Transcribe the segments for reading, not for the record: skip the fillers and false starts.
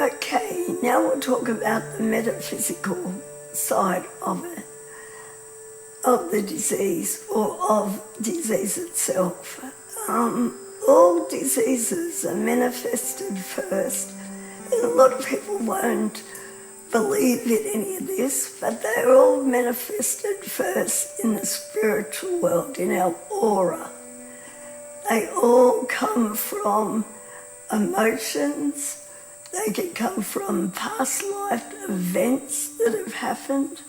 Okay, now we'll talk about the metaphysical side of it, of the disease, or of disease itself. All diseases are manifested first, and a lot of people won't believe in any of this, but they're all manifested first in the spiritual world, in our aura. They all come from emotions. They can come from past life events that have happened.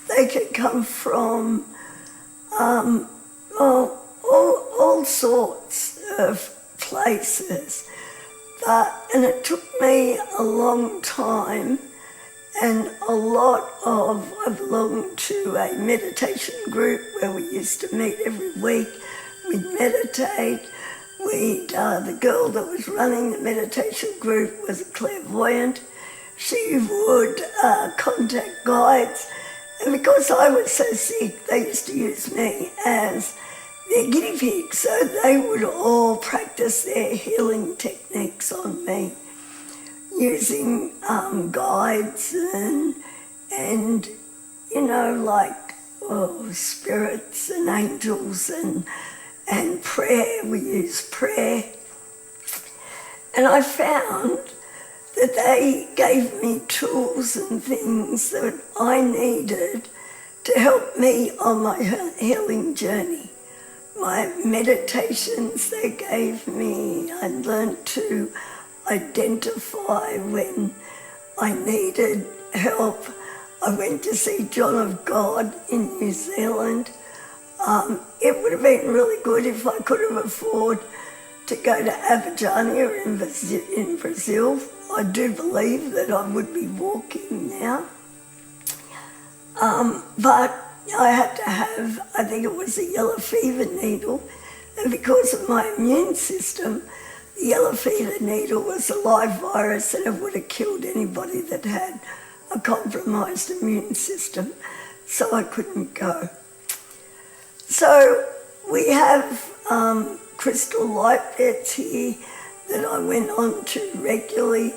They can come from all sorts of places. And it took me a long time and I belonged to a meditation group where we used to meet every week. We'd meditate. The girl that was running the meditation group was a clairvoyant. She would contact guides, and because I was so sick, they used to use me as their guinea pig, so they would all practice their healing techniques on me, using guides and spirits and angels and prayer. We use prayer. And I found that they gave me tools and things that I needed to help me on my healing journey. My meditations they gave me, I learned to identify when I needed help. I went to see John of God in New Zealand. It would have been really good if I could have afforded to go to Abidjania in Brazil. I do believe that I would be walking now. But I had to have, I think it was a yellow fever needle, and because of my immune system, the yellow fever needle was a live virus and it would have killed anybody that had a compromised immune system, so I couldn't go. So we have crystal light beds here that I went on to regularly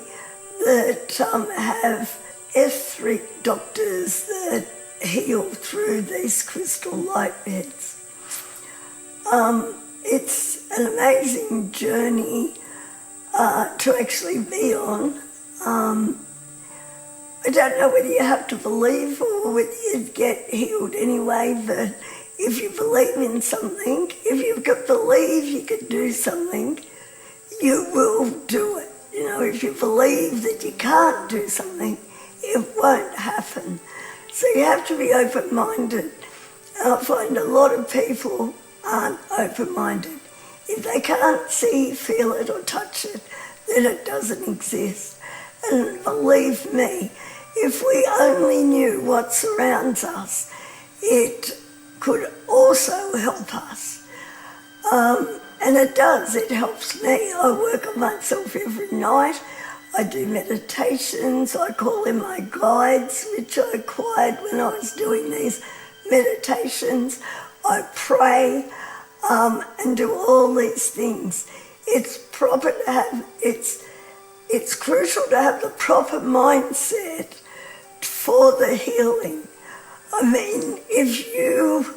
that have etheric doctors that heal through these crystal light beds. It's an amazing journey to actually be on. I don't know whether you have to believe or whether you get healed anyway, but if you believe in something, if you could believe you could do something, you will do it. If you believe that you can't do something, it won't happen. So you have to be open-minded. And I find a lot of people aren't open-minded. If they can't see, feel it or touch it, then it doesn't exist. And believe me, if we only knew what surrounds us, it could also help us. And it does, it helps me. I work on myself every night. I do meditations. I call in my guides, which I acquired when I was doing these meditations. I pray and do all these things. It's proper to have, it's crucial to have the proper mindset for the healing. I mean, if you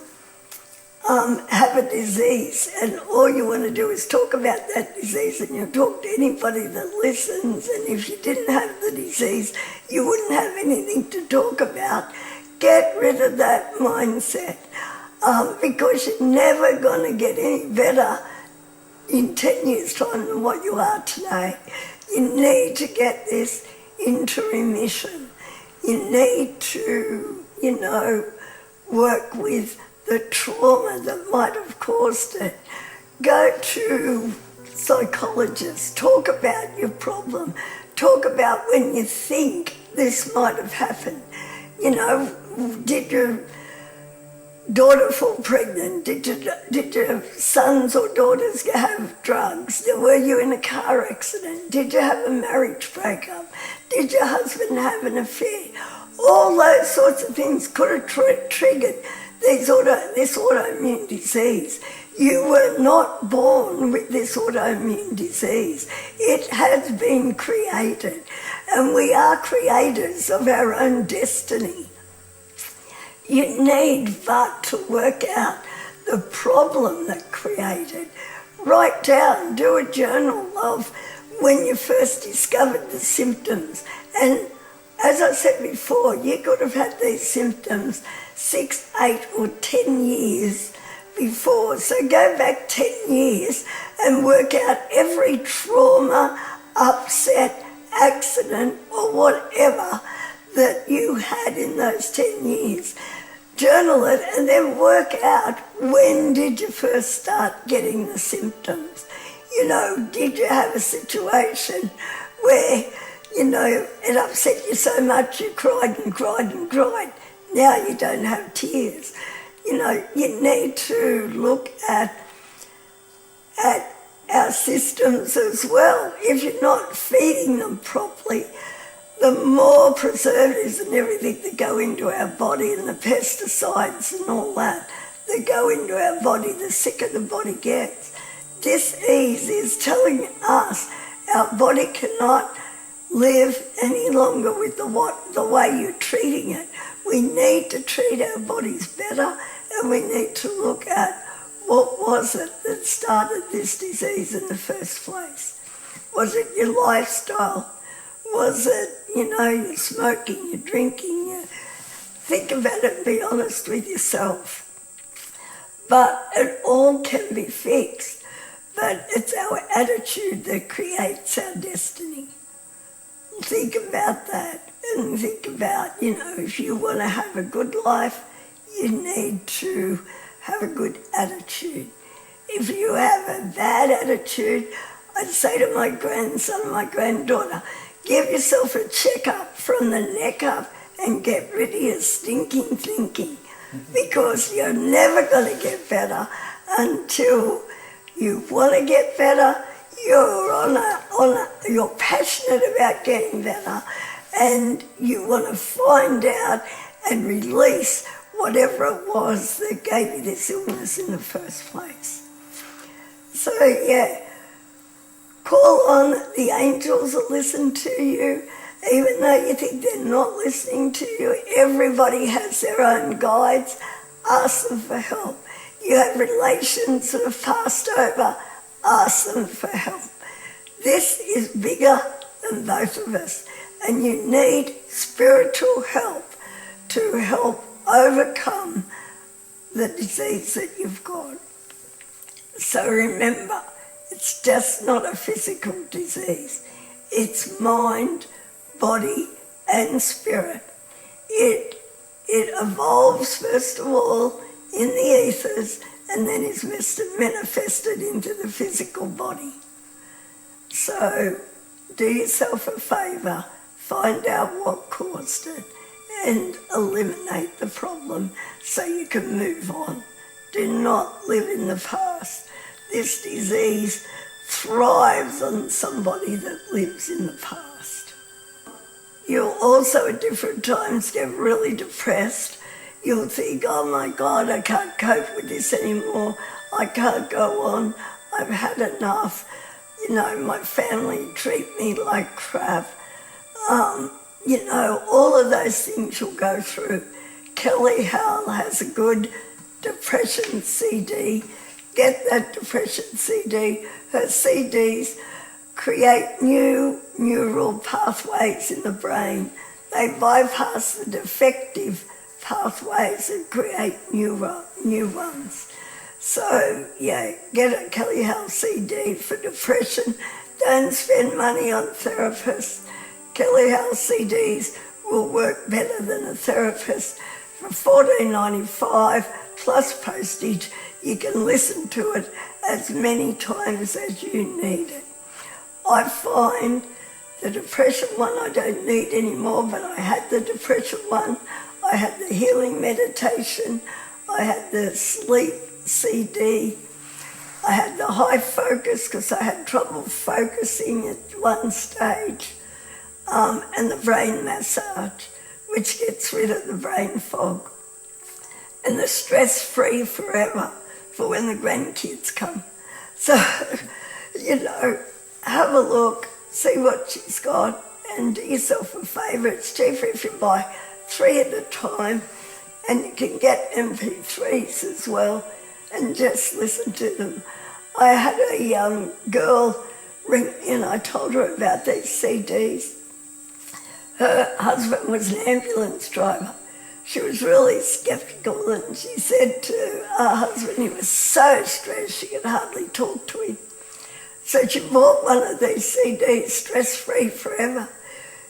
have a disease and all you want to do is talk about that disease and you talk to anybody that listens, and if you didn't have the disease, you wouldn't have anything to talk about. Get rid of that mindset because you're never going to get any better in 10 years' time than what you are today. You need to get this into remission. You need to, work with the trauma that might have caused it. Go to psychologists, talk about your problem, talk about when you think this might have happened. Did your daughter fall pregnant? Did your sons or daughters have drugs? Were you in a car accident? Did you have a marriage breakup? Did your husband have an affair? All those sorts of things could have triggered this autoimmune disease. You were not born with this autoimmune disease. It has been created. And we are creators of our own destiny. You need but to work out the problem that created. Write down, do a journal of when you first discovered the symptoms. And as I said before, you could have had these symptoms 6, 8 or 10 years before. So go back 10 years and work out every trauma, upset, accident or whatever that you had in those 10 years. Journal it and then work out, when did you first start getting the symptoms? You know, did you have a situation where, you know, it upset you so much you cried and cried and cried? Now you don't have tears. You know, you need to look at our systems as well. If you're not feeding them properly, the more preservatives and everything that go into our body and the pesticides and all that go into our body, the sicker the body gets. Dis-ease is telling us our body cannot live any longer with the way you're treating it. We need to treat our bodies better, and we need to look at what was it that started this disease in the first place. Was it your lifestyle? Was it, you know, you're smoking, you're drinking? Think about it and be honest with yourself. But it all can be fixed. But it's our attitude that creates our destiny. Think about that, and think about, you know, if you want to have a good life, you need to have a good attitude. If you have a bad attitude, I'd say to my grandson and my granddaughter, give yourself a checkup from the neck up and get rid of your stinking thinking, because you're never going to get better until you want to get better. You're passionate about getting better, and you want to find out and release whatever it was that gave you this illness in the first place. So yeah, call on the angels that listen to you, even though you think they're not listening to you. Everybody has their own guides. Ask them for help. You have relations that have passed over. Ask them for help. This is bigger than both of us, and you need spiritual help to help overcome the disease that you've got. So remember, it's just not a physical disease. It's mind, body, and spirit. It evolves, first of all, in the ethers, and then is manifested into the physical body. So do yourself a favour, find out what caused it, and eliminate the problem so you can move on. Do not live in the past. This disease thrives on somebody that lives in the past. You'll also at different times get really depressed. You'll think, oh my God, I can't cope with this anymore. I can't go on. I've had enough. You know, my family treat me like crap. You know, all of those things you'll go through. Kelly Howell has a good depression CD. Get that depression CD. Her CDs create new neural pathways in the brain. They bypass the defective pathways and create new ones. So, yeah, get a Kelly Howell CD for depression. Don't spend money on therapists. Kelly Howell CDs will work better than a therapist. For $14.95 plus postage, you can listen to it as many times as you need it. I find the depression one I don't need anymore, but I had the depression one. I had the healing meditation. I had the sleep CD. I had the high focus because I had trouble focusing at one stage. And the brain massage, which gets rid of the brain fog. And the stress-free forever for when the grandkids come. So, you know, have a look, see what she's got, and do yourself a favour. It's cheaper if you buy 3 at a time, and you can get MP3s as well and just listen to them. I had a young girl ring me and I told her about these CDs. Her husband was an ambulance driver. She was really sceptical, and she said to her husband he was so stressed she could hardly talk to him. So she bought one of these CDs, Stress-Free Forever.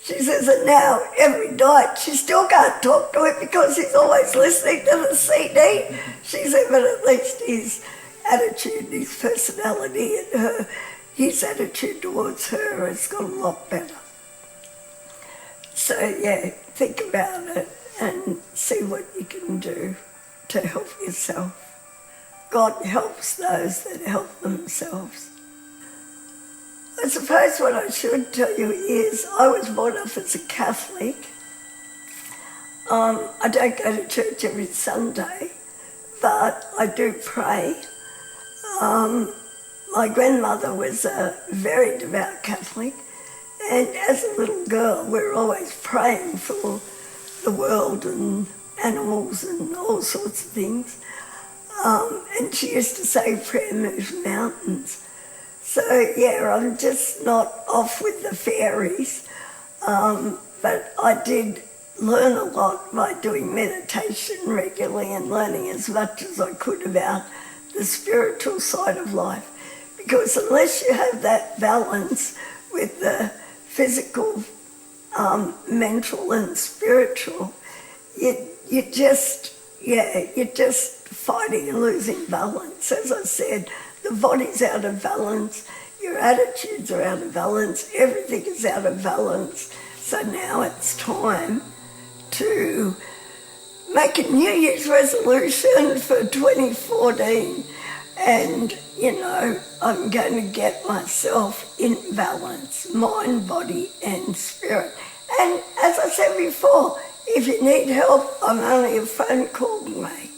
She says that now, every night, she still can't talk to him because he's always listening to the CD. She said, but at least his attitude, his personality, and his attitude towards her has got a lot better. So, yeah, think about it and see what you can do to help yourself. God helps those that help themselves. I suppose what I should tell you is I was brought up as a Catholic. I don't go to church every Sunday, but I do pray. My grandmother was a very devout Catholic, and as a little girl we were always praying for the world and animals and all sorts of things. And she used to say prayer moves mountains. So, yeah, I'm just not off with the fairies, but I did learn a lot by doing meditation regularly and learning as much as I could about the spiritual side of life. Because unless you have that balance with the physical, mental and spiritual, you're just fighting and losing balance. As I said, the body's out of balance, your attitudes are out of balance, everything is out of balance. So now it's time to make a New Year's resolution for 2014, and, I'm going to get myself in balance, mind, body and spirit. And as I said before, if you need help, I'm only a phone call away.